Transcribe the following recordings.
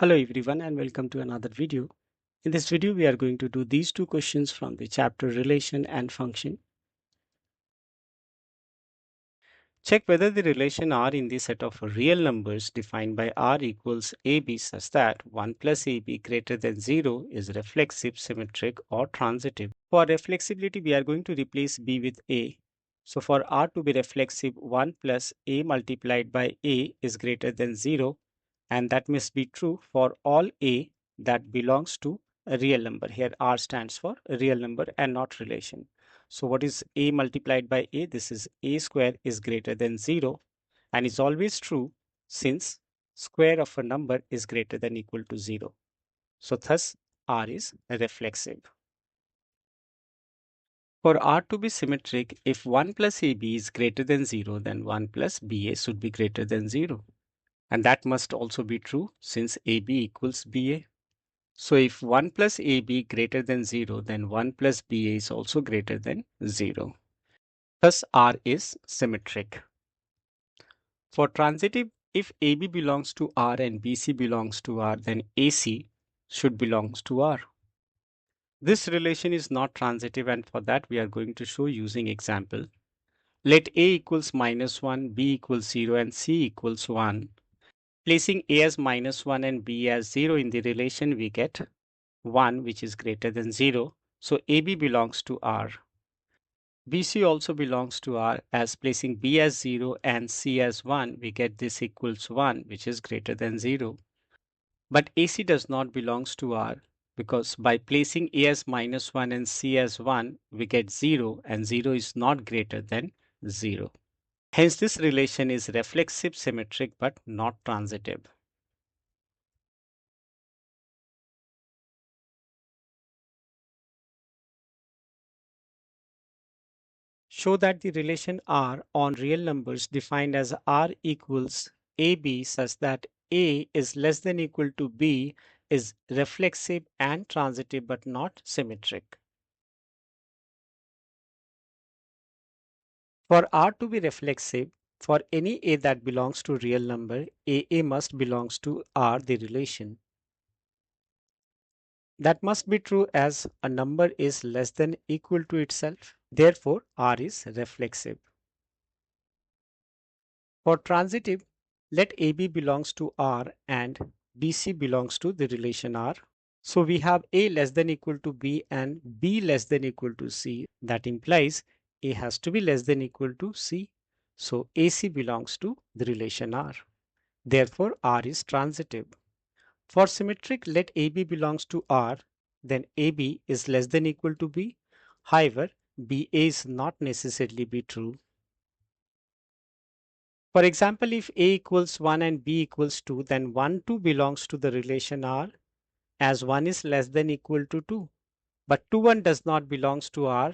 Hello everyone and welcome to another video. In this video we are going to do these two questions from the chapter relation and function. Check whether the relation R in the set of real numbers defined by R equals AB such that 1 plus AB greater than 0 is reflexive, symmetric or transitive. For reflexibility we are going to replace B with A. So for R to be reflexive, 1 plus A multiplied by A is greater than 0, and that must be true for all A that belongs to a real number. Here R stands for a real number and not relation. So what is A multiplied by A? This is A square is greater than 0 and is always true since square of a number is greater than equal to 0. So thus R is reflexive. For R to be symmetric, if 1 plus AB is greater than 0, then 1 plus BA should be greater than 0. And that must also be true since AB equals BA. So if 1 plus AB greater than 0, then 1 plus BA is also greater than 0. Thus R is symmetric. For transitive, if AB belongs to R and BC belongs to R, then AC should belongs to R. This relation is not transitive, and for that we are going to show using example. Let A equals -1, B equals 0 and C equals 1. Placing A as -1 and B as 0 in the relation, we get 1 which is greater than 0. So AB belongs to R. BC also belongs to R, as placing B as 0 and C as 1, we get this equals 1 which is greater than 0. But AC does not belongs to R, because by placing A as -1 and C as 1, we get 0 and 0 is not greater than 0. Hence this relation is reflexive, symmetric but not transitive. Show that the relation R on real numbers defined as R equals AB such that A is less than equal to B is reflexive and transitive but not symmetric. For R to be reflexive, for any A that belongs to real number, AA must belongs to R, the relation. That must be true as a number is less than equal to itself. Therefore, R is reflexive. For transitive, let AB belongs to R and BC belongs to the relation R. So we have A less than equal to B and B less than equal to C. That implies A has to be less than equal to C. So AC belongs to the relation R. Therefore, R is transitive. For symmetric, let AB belongs to R, then AB is less than equal to B. However, BA is not necessarily be true. For example, if A equals 1 and B equals 2, then 1, 2 belongs to the relation R, as 1 is less than equal to 2. But 2, 1 does not belongs to R,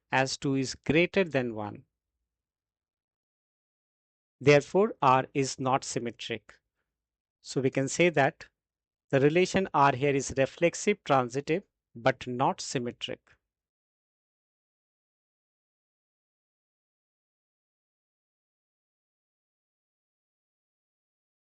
as 2 is greater than 1. Therefore, R is not symmetric. So we can say that the relation R here is reflexive, transitive, but not symmetric.